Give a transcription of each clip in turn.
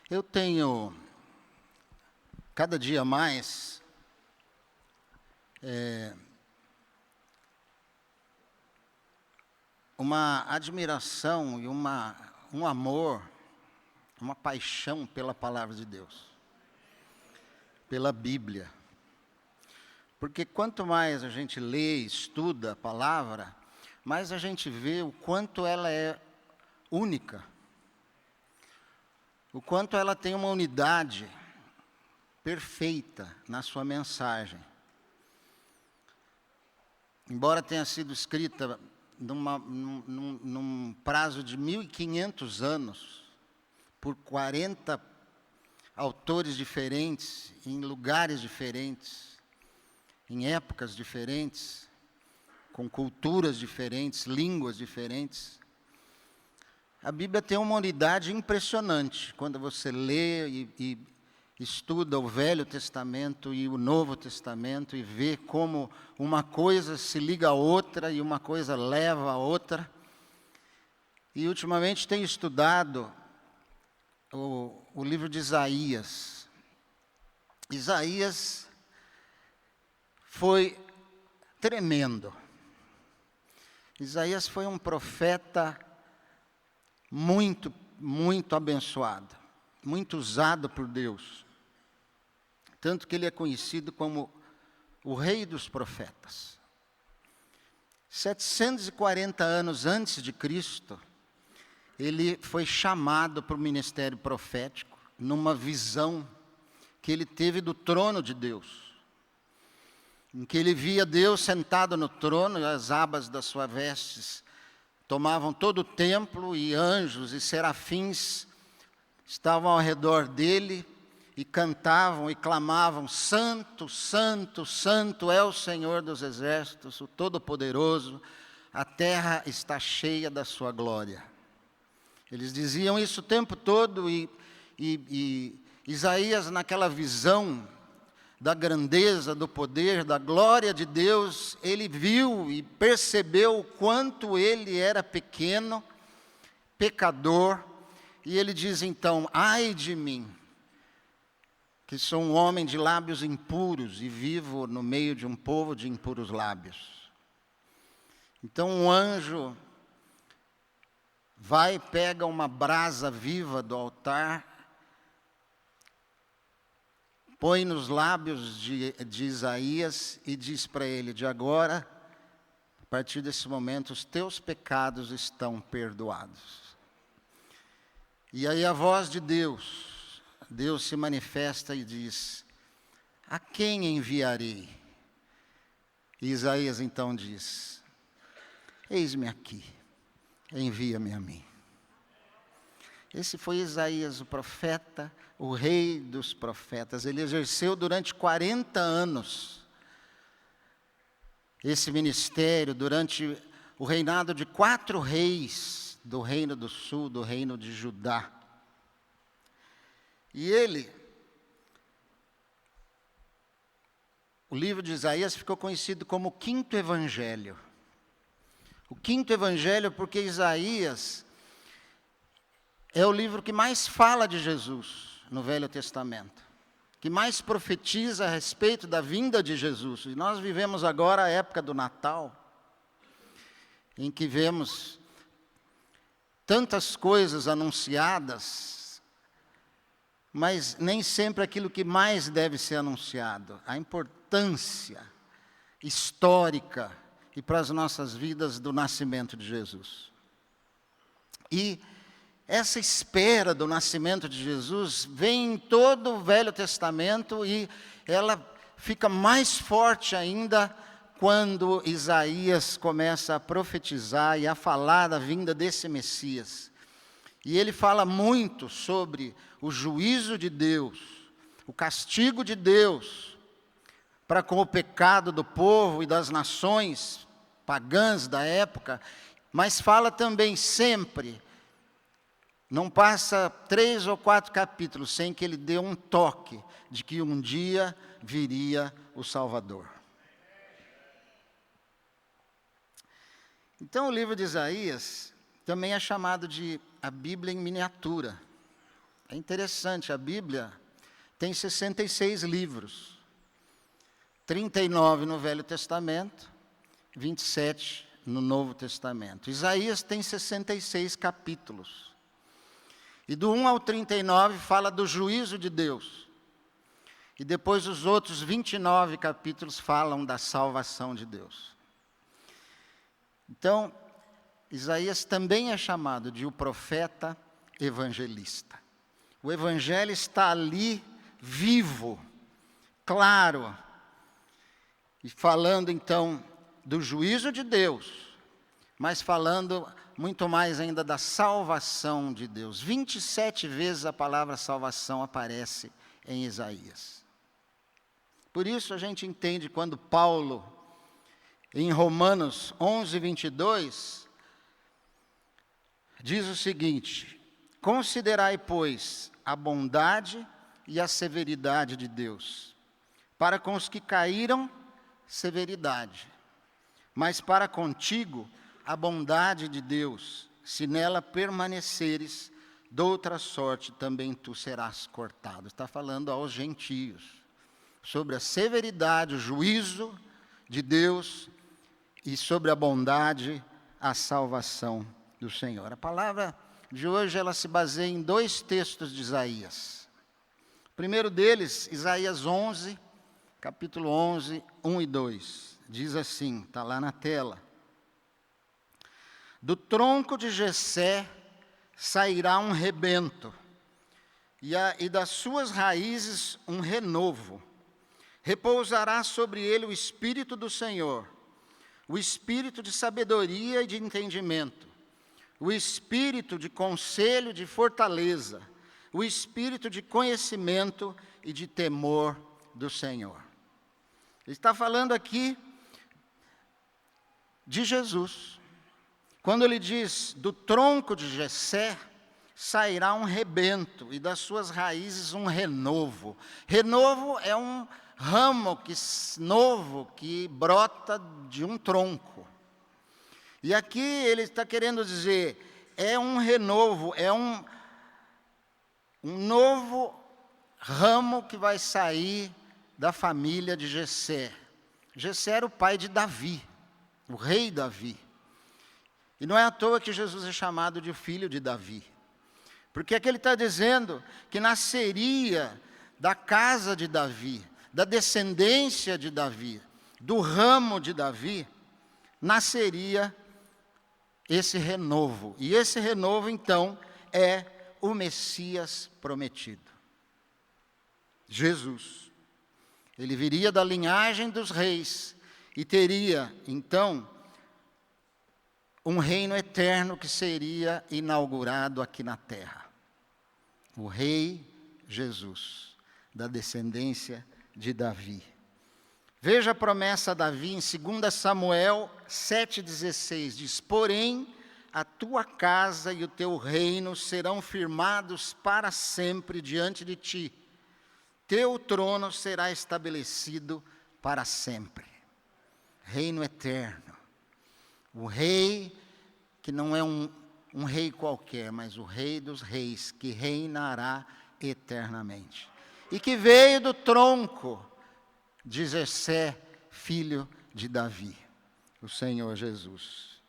Eu tenho, cada dia mais, uma admiração e um amor, uma paixão pela palavra de Deus, pela Bíblia. Porque quanto mais a gente lê, estuda a palavra, mais a gente vê o quanto ela é única, o quanto ela tem uma unidade perfeita na sua mensagem. Embora tenha sido escrita num prazo de 1.500 anos, por 40 autores diferentes, em lugares diferentes, em épocas diferentes, com culturas diferentes, línguas diferentes, a Bíblia tem uma unidade impressionante. Quando você lê e estuda o Velho Testamento e o Novo Testamento e vê como uma coisa se liga a outra e uma coisa leva a outra. E ultimamente tenho estudado o livro de Isaías. Isaías foi tremendo. Isaías foi um profeta muito, muito abençoado, muito usado por Deus. Tanto que ele é conhecido como o rei dos profetas. 740 anos antes de Cristo, ele foi chamado para o ministério profético, numa visão que ele teve do trono de Deus, em que ele via Deus sentado no trono, e as abas das suas vestes tomavam todo o templo, e anjos e serafins estavam ao redor dele, e cantavam e clamavam: Santo, Santo, Santo é o Senhor dos exércitos, o Todo-Poderoso, a terra está cheia da sua glória. Eles diziam isso o tempo todo, e Isaías, naquela visão da grandeza, do poder, da glória de Deus, ele viu e percebeu o quanto ele era pequeno, pecador, e ele diz então: ai de mim, que sou um homem de lábios impuros e vivo no meio de um povo de impuros lábios. Então um anjo vai, pega uma brasa viva do altar, põe nos lábios de Isaías e diz para ele: de agora, a partir desse momento, os teus pecados estão perdoados. E aí a voz de Deus se manifesta e diz: a quem enviarei? E Isaías então diz: eis-me aqui, envia-me a mim. Esse foi Isaías, o profeta, o rei dos profetas. Ele exerceu durante 40 anos esse ministério, durante o reinado de 4 reis do reino do sul, do reino de Judá. E o livro de Isaías ficou conhecido como o quinto evangelho. O quinto evangelho porque Isaías é o livro que mais fala de Jesus no Velho Testamento, que mais profetiza a respeito da vinda de Jesus. E nós vivemos agora a época do Natal, em que vemos tantas coisas anunciadas, mas nem sempre aquilo que mais deve ser anunciado. A importância histórica e para as nossas vidas do nascimento de Jesus. E essa espera do nascimento de Jesus vem em todo o Velho Testamento, e ela fica mais forte ainda quando Isaías começa a profetizar e a falar da vinda desse Messias. E ele fala muito sobre o juízo de Deus, o castigo de Deus para com o pecado do povo e das nações pagãs da época, mas fala também sempre, não passa 3 ou 4 capítulos sem que ele dê um toque de que um dia viria o Salvador. Então o livro de Isaías também é chamado de a Bíblia em miniatura. É interessante, a Bíblia tem 66 livros, 39 no Velho Testamento, 27 no Novo Testamento. Isaías tem 66 capítulos. E do 1 ao 39 fala do juízo de Deus. E depois os outros 29 capítulos falam da salvação de Deus. Então, Isaías também é chamado de o profeta evangelista. O evangelho está ali, vivo, claro, e falando então do juízo de Deus, mas falando muito mais ainda da salvação de Deus. 27 vezes a palavra salvação aparece em Isaías. Por isso a gente entende quando Paulo, em Romanos 11, 22, diz o seguinte: considerai, pois, a bondade e a severidade de Deus. Para com os que caíram, severidade. Mas para contigo, a bondade de Deus. Se nela permaneceres, de outra sorte também tu serás cortado. Está falando aos gentios sobre a severidade, o juízo de Deus e sobre a bondade, a salvação do Senhor. A palavra de hoje ela se baseia em 2 textos de Isaías. O primeiro deles, Isaías 11, capítulo 11, 1 e 2. Diz assim, está lá na tela: do tronco de Jessé sairá um rebento, e das suas raízes um renovo. Repousará sobre ele o Espírito do Senhor, o Espírito de sabedoria e de entendimento, o Espírito de conselho e de fortaleza, o Espírito de conhecimento e de temor do Senhor. Ele está falando aqui de Jesus. Quando ele diz, do tronco de Jessé sairá um rebento, e das suas raízes um renovo. Renovo é um ramo novo que brota de um tronco. E aqui ele está querendo dizer, é um renovo, é um novo ramo que vai sair da família de Jessé. Jessé era o pai de Davi, o rei Davi. E não é à toa que Jesus é chamado de filho de Davi. Porque aqui ele está dizendo que nasceria da casa de Davi, da descendência de Davi, do ramo de Davi, nasceria esse renovo. E esse renovo, então, é o Messias prometido. Jesus. Ele viria da linhagem dos reis e teria, então, um reino eterno que seria inaugurado aqui na terra. O rei Jesus, da descendência de Davi. Veja a promessa a Davi em 2 Samuel 7,16. Diz, porém, a tua casa e o teu reino serão firmados para sempre diante de ti. Teu trono será estabelecido para sempre. Reino eterno. O rei, que não é um rei qualquer, mas o rei dos reis, que reinará eternamente. E que veio do tronco de Jessé, filho de Davi, o Senhor Jesus.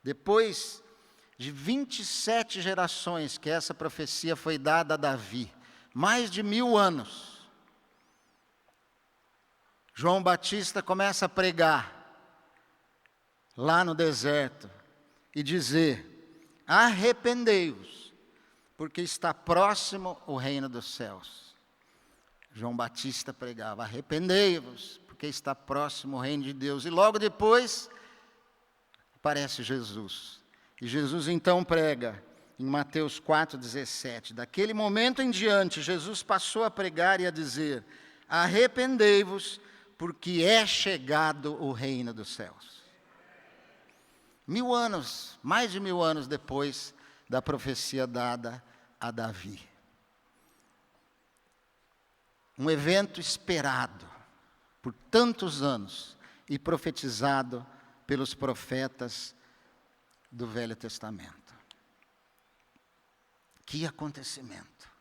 Depois de 27 gerações que essa profecia foi dada a Davi, mais de 1000 anos, João Batista começa a pregar lá no deserto e dizer, arrependei-vos, porque está próximo o reino dos céus. João Batista pregava, arrependei-vos, porque está próximo o reino de Deus. E logo depois, aparece Jesus. E Jesus então prega, em Mateus 4,17. Daquele momento em diante, Jesus passou a pregar e a dizer, arrependei-vos, porque é chegado o reino dos céus. 1000 anos, mais de 1000 anos depois da profecia dada a Davi. Um evento esperado por tantos anos e profetizado pelos profetas do Velho Testamento. Que acontecimento!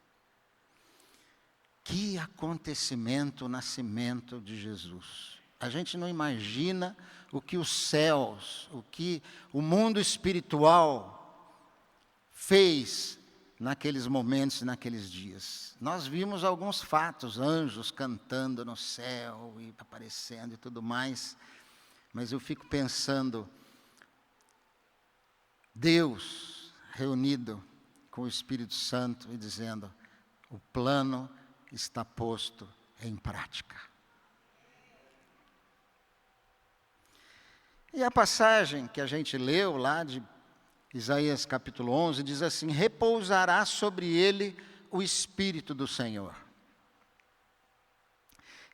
Que acontecimento o nascimento de Jesus. A gente não imagina o que os céus, o que o mundo espiritual fez naqueles momentos e naqueles dias. Nós vimos alguns fatos, anjos cantando no céu e aparecendo e tudo mais, mas eu fico pensando, Deus reunido com o Espírito Santo e dizendo, o plano está posto em prática. E a passagem que a gente leu lá de Isaías capítulo 11 diz assim, repousará sobre ele o Espírito do Senhor.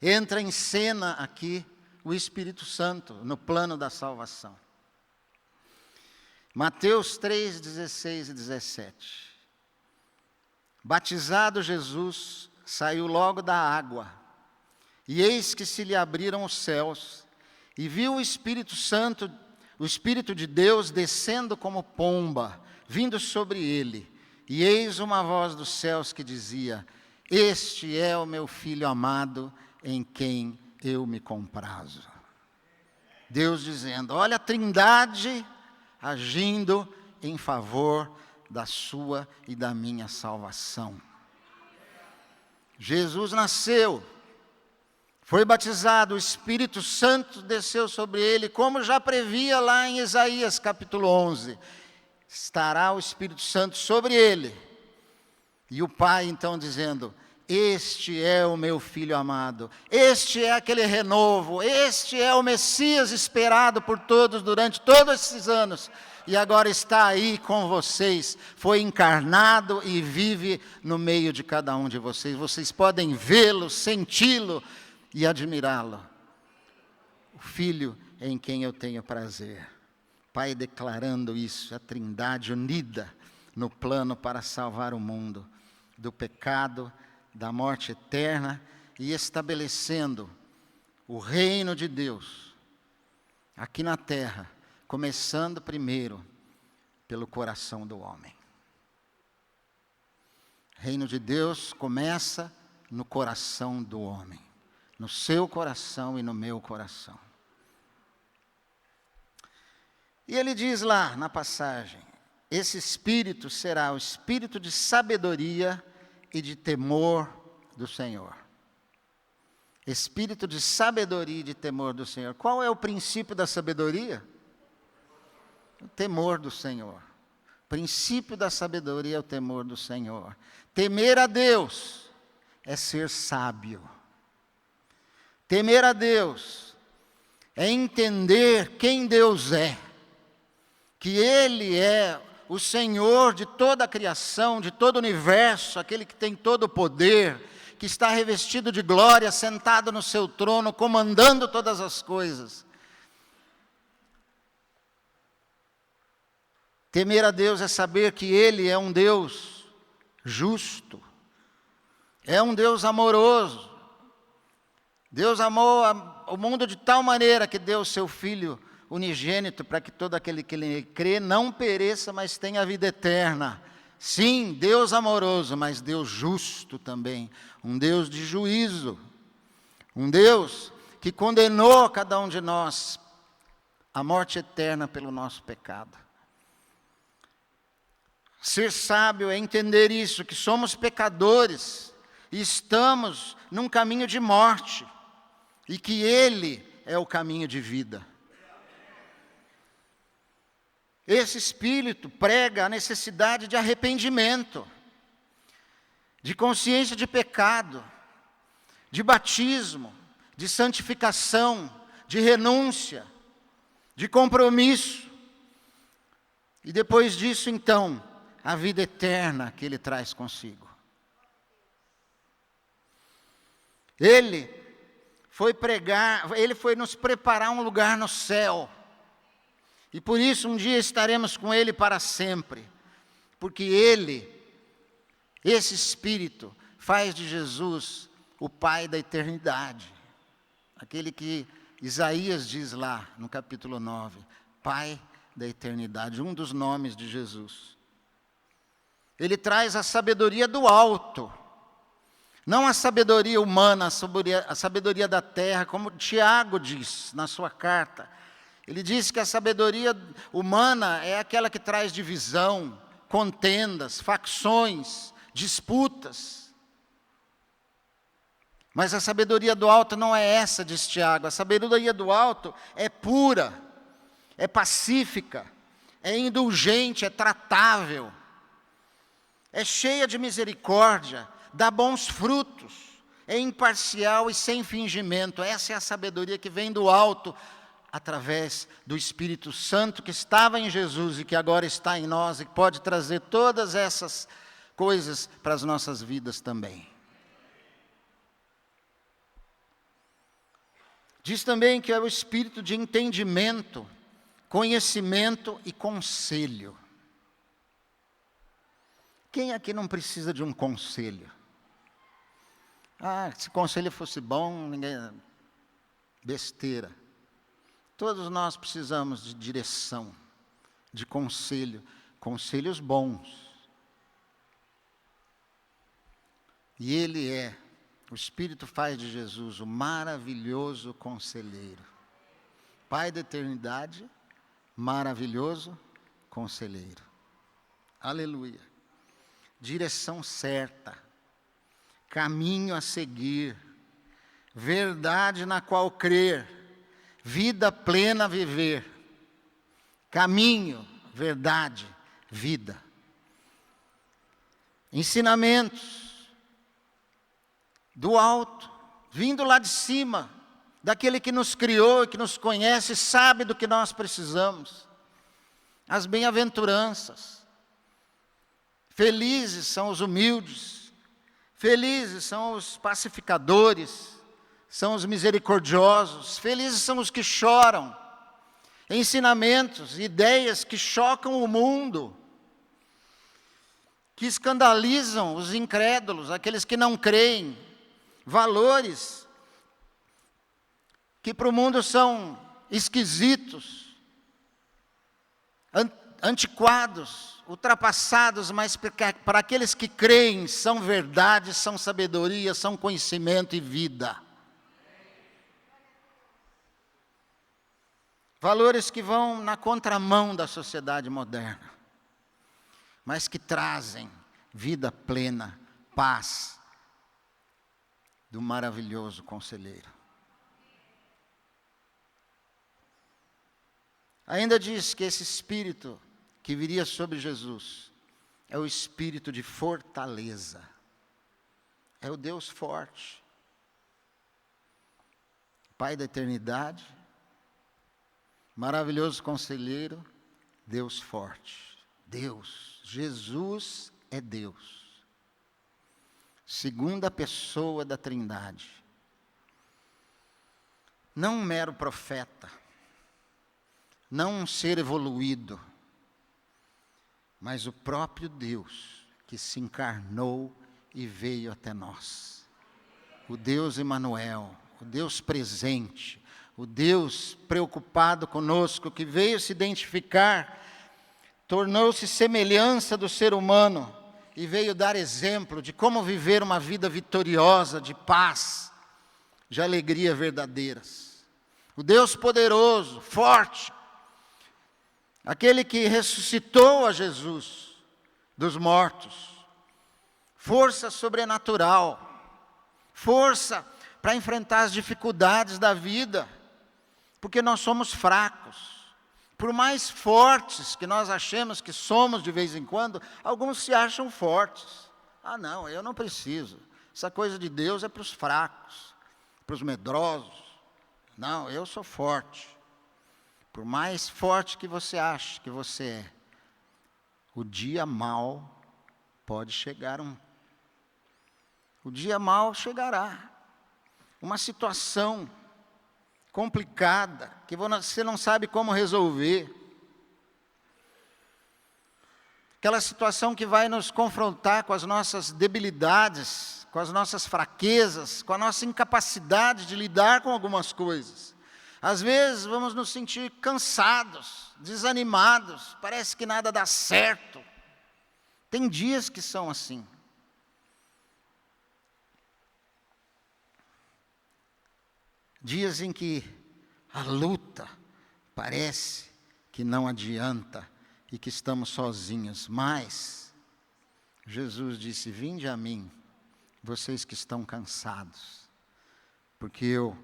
Entra em cena aqui o Espírito Santo no plano da salvação. Mateus 3, 16 e 17. Batizado Jesus, saiu logo da água, e eis que se lhe abriram os céus, e viu o Espírito Santo, o Espírito de Deus descendo como pomba, vindo sobre ele. E eis uma voz dos céus que dizia, este é o meu Filho amado, em quem eu me comprazo. Deus dizendo, olha a Trindade agindo em favor da sua e da minha salvação. Jesus nasceu, foi batizado, o Espírito Santo desceu sobre ele, como já previa lá em Isaías capítulo 11. Estará o Espírito Santo sobre ele. E o Pai então dizendo, este é o meu Filho amado, este é aquele renovo, este é o Messias esperado por todos durante todos esses anos. E agora está aí com vocês, foi encarnado e vive no meio de cada um de vocês. Vocês podem vê-lo, senti-lo e admirá-lo. O Filho em quem eu tenho prazer. Pai declarando isso, a Trindade unida no plano para salvar o mundo do pecado, da morte eterna e estabelecendo o reino de Deus aqui na terra, começando primeiro pelo coração do homem. O reino de Deus começa no coração do homem, no seu coração e no meu coração. E ele diz lá na passagem, esse Espírito será o Espírito de sabedoria e de temor do Senhor. Espírito de sabedoria e de temor do Senhor. Qual é o princípio da sabedoria? O temor do Senhor. O princípio da sabedoria é o temor do Senhor. Temer a Deus é ser sábio. Temer a Deus é entender quem Deus é. Que Ele é o Senhor de toda a criação, de todo o universo, aquele que tem todo o poder, que está revestido de glória, sentado no seu trono, comandando todas as coisas. Temer a Deus é saber que Ele é um Deus justo, é um Deus amoroso. Deus amou o mundo de tal maneira que deu o seu Filho unigênito para que todo aquele que nele crê não pereça, mas tenha a vida eterna. Sim, Deus amoroso, mas Deus justo também, um Deus de juízo, um Deus que condenou cada um de nós à morte eterna pelo nosso pecado. Ser sábio é entender isso, que somos pecadores e estamos num caminho de morte e que Ele é o caminho de vida. Esse Espírito prega a necessidade de arrependimento, de consciência de pecado, de batismo, de santificação, de renúncia, de compromisso. E depois disso, então, a vida eterna que Ele traz consigo. Ele foi nos preparar um lugar no céu. E por isso um dia estaremos com Ele para sempre. Porque Ele, esse Espírito, faz de Jesus o Pai da eternidade. Aquele que Isaías diz lá no capítulo 9. Pai da eternidade, um dos nomes de Jesus. Ele traz a sabedoria do alto. Não a sabedoria humana, a sabedoria da terra, como Tiago diz na sua carta. Ele diz que a sabedoria humana é aquela que traz divisão, contendas, facções, disputas. Mas a sabedoria do alto não é essa, diz Tiago. A sabedoria do alto é pura, é pacífica, é indulgente, é tratável, é cheia de misericórdia, dá bons frutos, é imparcial e sem fingimento. Essa é a sabedoria que vem do alto, através do Espírito Santo que estava em Jesus e que agora está em nós e que pode trazer todas essas coisas para as nossas vidas também. Diz também que é o espírito de entendimento, conhecimento e conselho. Quem aqui não precisa de um conselho? Se conselho fosse bom, ninguém... Besteira. Todos nós precisamos de direção, de conselho, conselhos bons. E Ele é, o Espírito faz de Jesus o maravilhoso conselheiro. Pai da eternidade, maravilhoso conselheiro. Aleluia. Direção certa, caminho a seguir, verdade na qual crer, vida plena a viver, caminho, verdade, vida. Ensinamentos do alto, vindo lá de cima, daquele que nos criou, que nos conhece, sabe do que nós precisamos. As bem-aventuranças. Felizes são os humildes, felizes são os pacificadores, são os misericordiosos, felizes são os que choram. Ensinamentos, ideias que chocam o mundo, que escandalizam os incrédulos, aqueles que não creem, valores que para o mundo são esquisitos, antiquados, ultrapassados, mas para aqueles que creem são verdade, são sabedoria, são conhecimento e vida. Valores que vão na contramão da sociedade moderna, mas que trazem vida plena, paz, do maravilhoso conselheiro. Ainda diz que esse Espírito que viria sobre Jesus é o Espírito de fortaleza, é o Deus forte, Pai da eternidade, maravilhoso conselheiro, Deus forte. Deus, Jesus é Deus. Segunda pessoa da Trindade. Não um mero profeta, não um ser evoluído, mas o próprio Deus que se encarnou e veio até nós. O Deus Emanuel, o Deus presente, o Deus preocupado conosco, que veio se identificar, tornou-se semelhança do ser humano e veio dar exemplo de como viver uma vida vitoriosa, de paz, de alegria verdadeiras. O Deus poderoso, forte, aquele que ressuscitou a Jesus dos mortos, força sobrenatural, força para enfrentar as dificuldades da vida, porque nós somos fracos. Por mais fortes que nós achemos que somos de vez em quando, alguns se acham fortes. Não, eu não preciso. Essa coisa de Deus é para os fracos, para os medrosos. Não, eu sou forte. Por mais forte que você ache que você é, o dia mau pode chegar o dia mau chegará. Uma situação complicada, que você não sabe como resolver. Aquela situação que vai nos confrontar com as nossas debilidades, com as nossas fraquezas, com a nossa incapacidade de lidar com algumas coisas. Às vezes vamos nos sentir cansados, desanimados, parece que nada dá certo. Tem dias que são assim. Dias em que a luta parece que não adianta e que estamos sozinhos, mas Jesus disse: vinde a mim, vocês que estão cansados, porque eu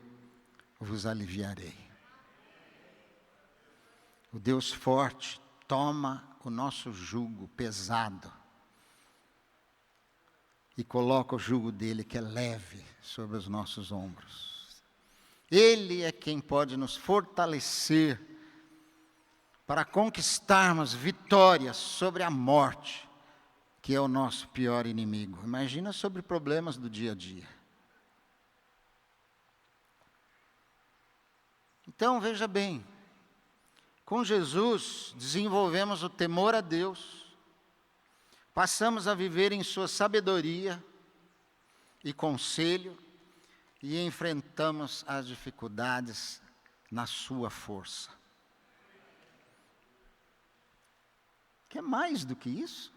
vos aliviarei. O Deus forte toma o nosso jugo pesado e coloca o jugo dele, que é leve, sobre os nossos ombros. Ele é quem pode nos fortalecer para conquistarmos vitórias sobre a morte, que é o nosso pior inimigo. Imagina sobre problemas do dia a dia. Então, veja bem, com Jesus desenvolvemos o temor a Deus, passamos a viver em sua sabedoria e conselho e enfrentamos as dificuldades na sua força. Quer mais do que isso?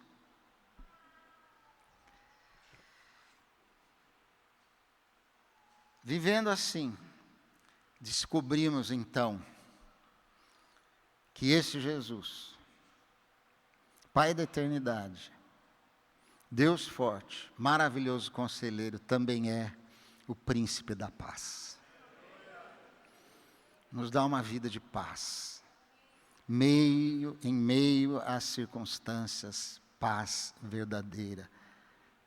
Vivendo assim, descobrimos então que esse Jesus, Pai da eternidade, Deus forte, maravilhoso conselheiro, também é o príncipe da paz. Nos dá uma vida de paz. Em meio às circunstâncias, paz verdadeira.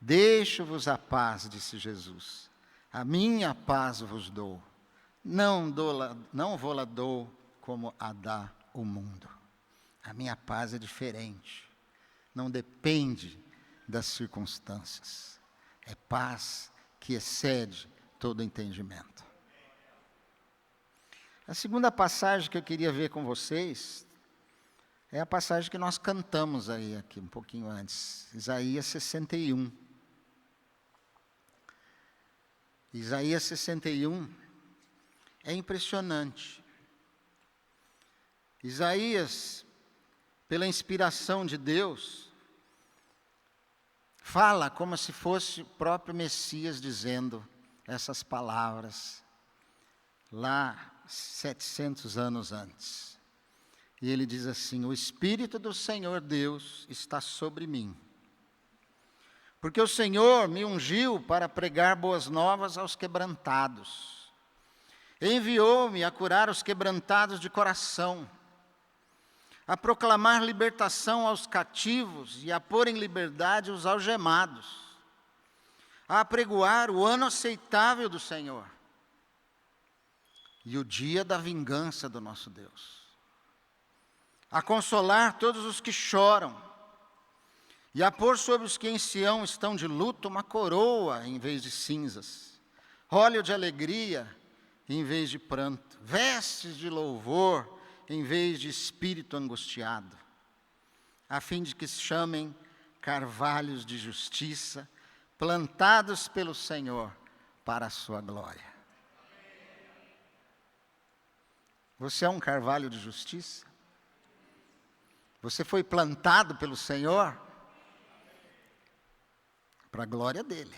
Deixo-vos a paz, disse Jesus. A minha paz vos dou. Não vou-la dou como a dá o mundo. A minha paz é diferente. Não depende das circunstâncias. É paz que excede todo entendimento. A segunda passagem que eu queria ver com vocês é a passagem que nós cantamos aí aqui um pouquinho antes, Isaías 61. Isaías 61 é impressionante. Isaías, pela inspiração de Deus, fala como se fosse o próprio Messias dizendo essas palavras lá 700 anos antes. E ele diz assim: o Espírito do Senhor Deus está sobre mim, porque o Senhor me ungiu para pregar boas novas aos quebrantados. Enviou-me a curar os quebrantados de coração, a proclamar libertação aos cativos e a pôr em liberdade os algemados, a apregoar o ano aceitável do Senhor e o dia da vingança do nosso Deus, a consolar todos os que choram e a pôr sobre os que em Sião estão de luto uma coroa em vez de cinzas, óleo de alegria em vez de pranto, vestes de louvor em vez de espírito angustiado, a fim de que se chamem carvalhos de justiça, plantados pelo Senhor para a sua glória. Você é um carvalho de justiça? Você foi plantado pelo Senhor para a glória dele.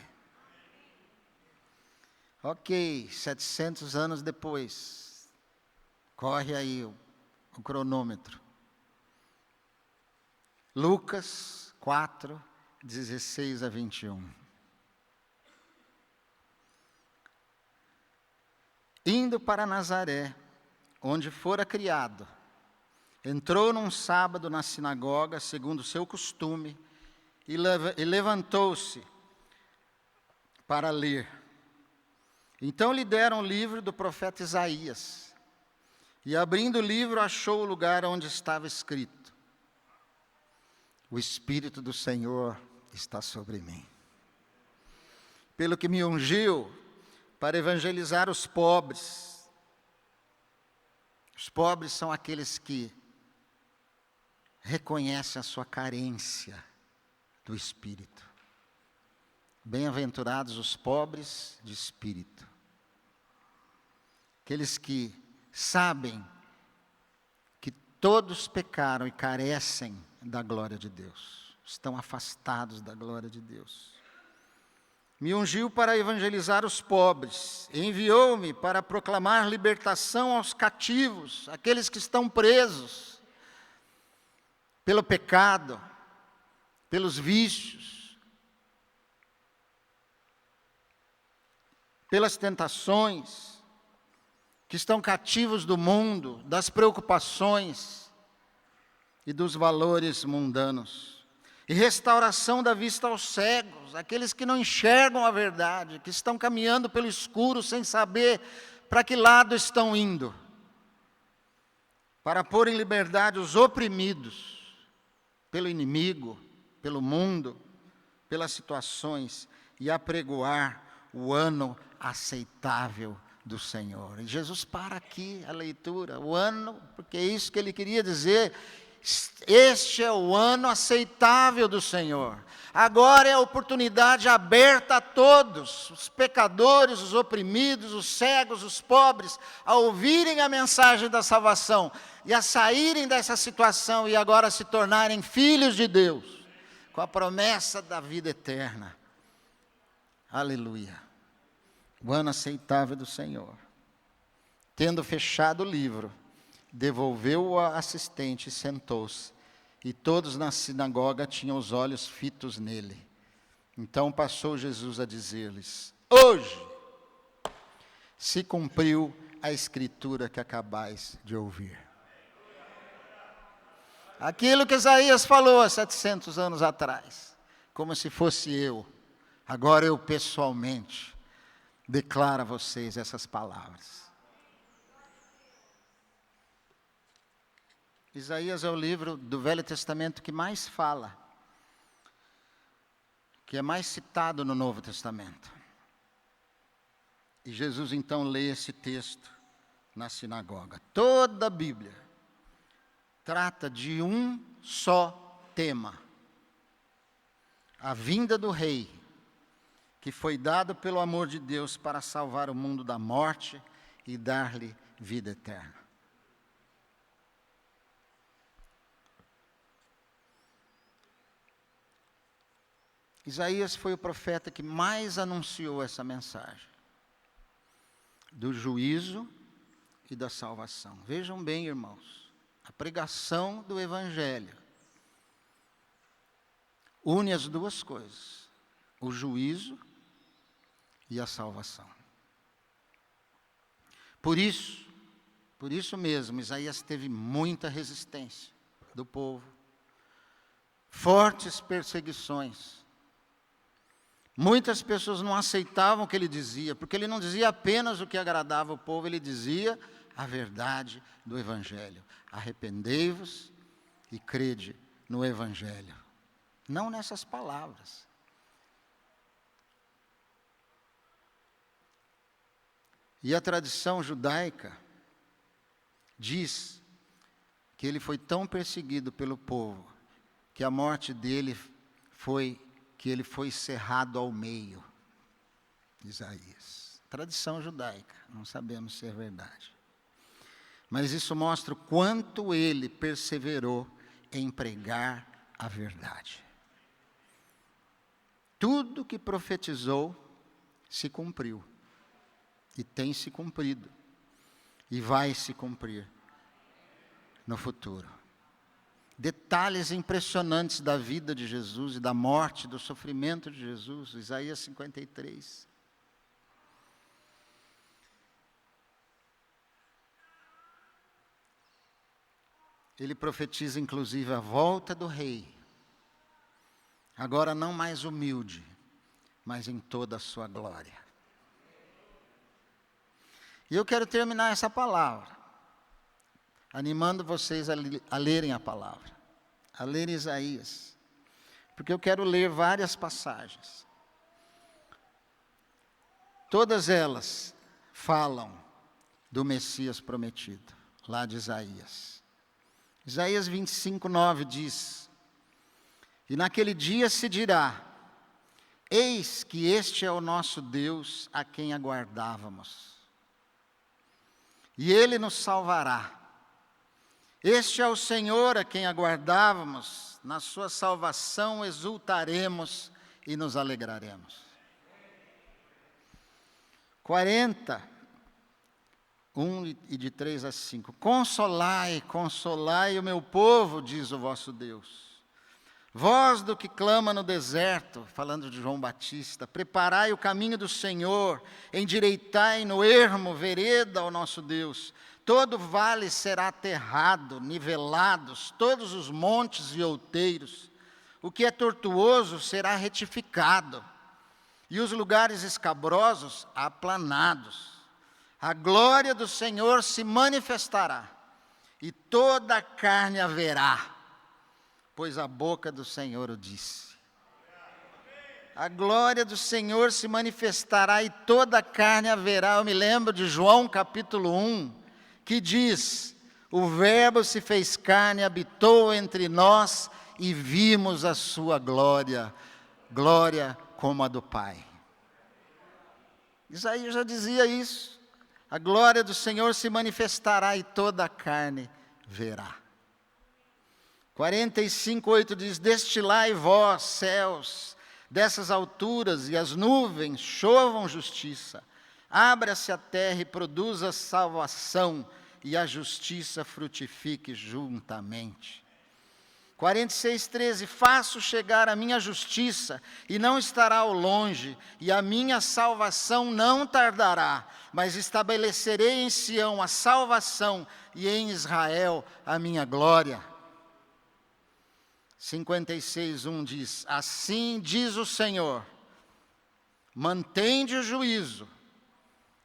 Ok, 700 anos depois, corre aí o cronômetro. Lucas 4, 16 a 21. Indo para Nazaré, onde fora criado, entrou num sábado na sinagoga, segundo o seu costume, e levantou-se para ler. Então lhe deram o livro do profeta Isaías, e abrindo o livro achou o lugar onde estava escrito: o Espírito do Senhor está sobre mim, pelo que me ungiu para evangelizar os pobres. Os pobres são aqueles que reconhecem a sua carência do Espírito. Bem-aventurados os pobres de espírito. Aqueles que sabem que todos pecaram e carecem da glória de Deus. Estão afastados da glória de Deus. Me ungiu para evangelizar os pobres, enviou-me para proclamar libertação aos cativos, aqueles que estão presos pelo pecado, pelos vícios, pelas tentações, que estão cativos do mundo, das preocupações e dos valores mundanos. E restauração da vista aos cegos, aqueles que não enxergam a verdade, que estão caminhando pelo escuro sem saber para que lado estão indo. Para pôr em liberdade os oprimidos pelo inimigo, pelo mundo, pelas situações, e apregoar o ano aceitável do Senhor. E Jesus para aqui a leitura, o ano, porque é isso que ele queria dizer. Este é o ano aceitável do Senhor. Agora é a oportunidade aberta a todos, os pecadores, os oprimidos, os cegos, os pobres, a ouvirem a mensagem da salvação e a saírem dessa situação e agora se tornarem filhos de Deus, com a promessa da vida eterna. Aleluia. O ano aceitável do Senhor. Tendo fechado o livro, devolveu-o ao assistente e sentou-se. E todos na sinagoga tinham os olhos fitos nele. Então passou Jesus a dizer-lhes: hoje se cumpriu a escritura que acabais de ouvir. Aquilo que Isaías falou há 700 anos atrás, como se fosse eu, agora eu pessoalmente declaro a vocês essas palavras. Isaías é o livro do Velho Testamento que mais fala, que é mais citado no Novo Testamento. E Jesus então lê esse texto na sinagoga. Toda a Bíblia trata de um só tema: a vinda do Rei, que foi dado pelo amor de Deus para salvar o mundo da morte e dar-lhe vida eterna. Isaías foi o profeta que mais anunciou essa mensagem do juízo e da salvação. Vejam bem, irmãos, a pregação do Evangelho une as duas coisas: o juízo e a salvação. Por isso mesmo, Isaías teve muita resistência do povo, fortes perseguições. Muitas pessoas não aceitavam o que ele dizia, porque ele não dizia apenas o que agradava o povo, ele dizia a verdade do Evangelho. Arrependei-vos e crede no Evangelho. Não nessas palavras. E a tradição judaica diz que ele foi tão perseguido pelo povo, que a morte dele foi que ele foi cerrado ao meio. Isaías. Tradição judaica, não sabemos se é verdade. Mas isso mostra o quanto ele perseverou em pregar a verdade. Tudo que profetizou se cumpriu. E tem se cumprido. E vai se cumprir no futuro. Detalhes impressionantes da vida de Jesus e da morte, do sofrimento de Jesus. Isaías 53. Ele profetiza inclusive a volta do rei. Agora não mais humilde, mas em toda a sua glória. E eu quero terminar essa palavra animando vocês a lerem a palavra, a lerem Isaías, porque eu quero ler várias passagens. Todas elas falam do Messias prometido, lá de Isaías. Isaías 25:9 diz: e naquele dia se dirá: eis que este é o nosso Deus a quem aguardávamos, e Ele nos salvará. Este é o Senhor a quem aguardávamos, na sua salvação exultaremos e nos alegraremos. 40, 1 e de 3 a 5. Consolai, consolai o meu povo, diz o vosso Deus. Voz do que clama no deserto, falando de João Batista, preparai o caminho do Senhor, endireitai no ermo vereda ao nosso Deus. Todo vale será aterrado, nivelados, todos os montes e outeiros. O que é tortuoso será retificado, e os lugares escabrosos aplanados. A glória do Senhor se manifestará, e toda a carne a verá, pois a boca do Senhor o disse. A glória do Senhor se manifestará e toda a carne a verá. Eu me lembro de João capítulo 1, que diz: o Verbo se fez carne, habitou entre nós e vimos a sua glória, glória como a do Pai. Isaías já dizia isso. A glória do Senhor se manifestará e toda a carne verá. 45:8 diz: destilai vós, céus, dessas alturas, e as nuvens chovam justiça. Abra-se a terra e produza salvação, e a justiça frutifique juntamente. 46:13: faço chegar a minha justiça, e não estará ao longe, e a minha salvação não tardará, mas estabelecerei em Sião a salvação, e em Israel a minha glória. 56:1 diz: assim diz o Senhor, mantende o juízo,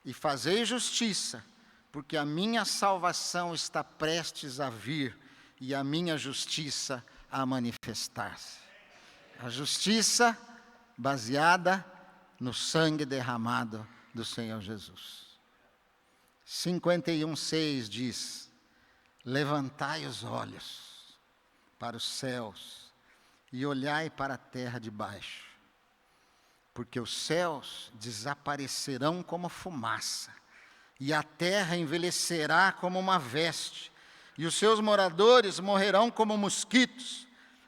e fazei justiça, porque a minha salvação está prestes a vir, e a minha justiça a manifestar-se. A justiça baseada no sangue derramado do Senhor Jesus. 51:6 diz: levantai os olhos para os céus e olhai para a terra de baixo, porque os céus desaparecerão como fumaça, e a terra envelhecerá como uma veste, e os seus moradores morrerão como mosquitos,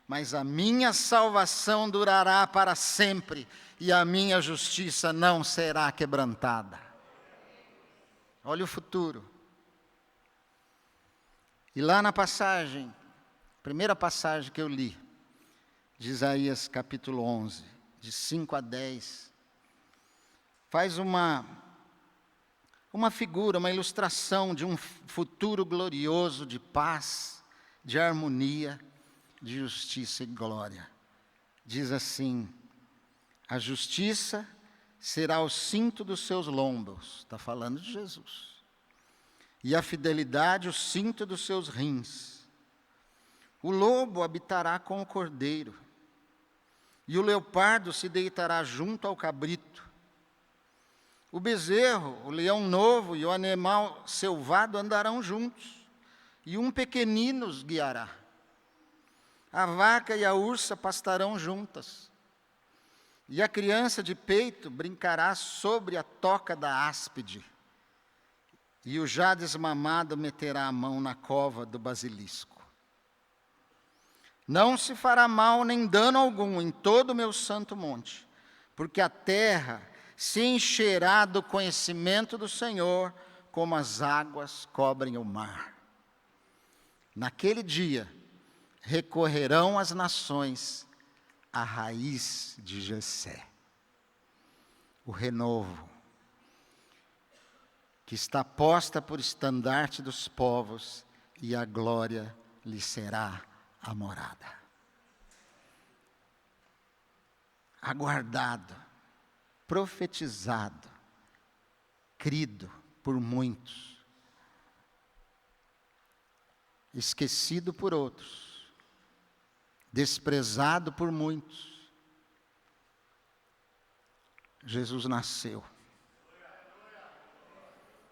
mas a minha salvação durará para sempre, e a minha justiça não será quebrantada. Olha o futuro. E lá na passagem, primeira passagem que eu li, de Isaías capítulo 11, de 5 a 10, faz uma figura, uma ilustração de um futuro glorioso de paz, de harmonia, de justiça e glória. Diz assim: a justiça será o cinto dos seus lombos, está falando de Jesus, e a fidelidade o cinto dos seus rins. O lobo habitará com o cordeiro, e o leopardo se deitará junto ao cabrito. O bezerro, o leão novo e o animal selvado andarão juntos, e um pequenino os guiará. A vaca e a ursa pastarão juntas, e a criança de peito brincará sobre a toca da áspide, e o já desmamado meterá a mão na cova do basilisco. Não se fará mal nem dano algum em todo o meu santo monte, porque a terra se encherá do conhecimento do Senhor, como as águas cobrem o mar. Naquele dia, recorrerão as nações à raiz de Jessé, o renovo, que está posta por estandarte dos povos, e a glória lhe será a morada. Aguardado, profetizado, crido por muitos, esquecido por outros, desprezado por muitos. Jesus nasceu,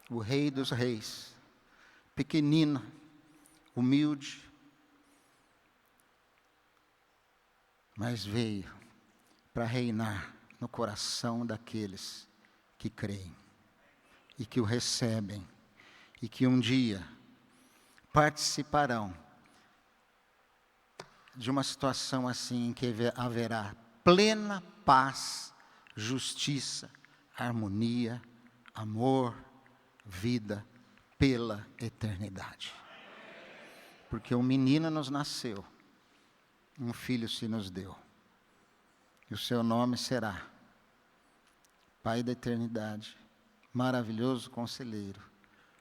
o Rei dos Reis, pequenino, humilde, mas veio para reinar no coração daqueles que creem e que o recebem, e que um dia participarão de uma situação assim em que haverá plena paz, justiça, harmonia, amor, vida pela eternidade. Porque um menino nos nasceu, um filho se nos deu. E o seu nome será Pai da eternidade, maravilhoso conselheiro,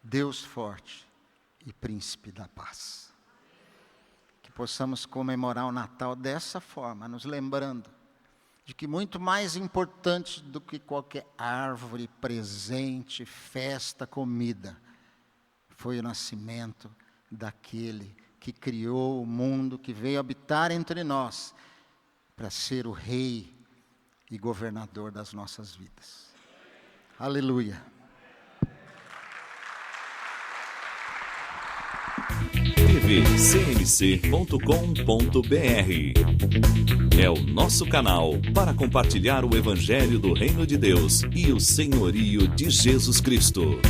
Deus forte e príncipe da paz. Que possamos comemorar o Natal dessa forma, nos lembrando de que muito mais importante do que qualquer árvore, presente, festa, comida, foi o nascimento daquele que criou o mundo, que veio habitar entre nós, para ser o rei e governador das nossas vidas. Aleluia. tvcmc.com.br é o nosso canal para compartilhar o Evangelho do Reino de Deus e o senhorio de Jesus Cristo.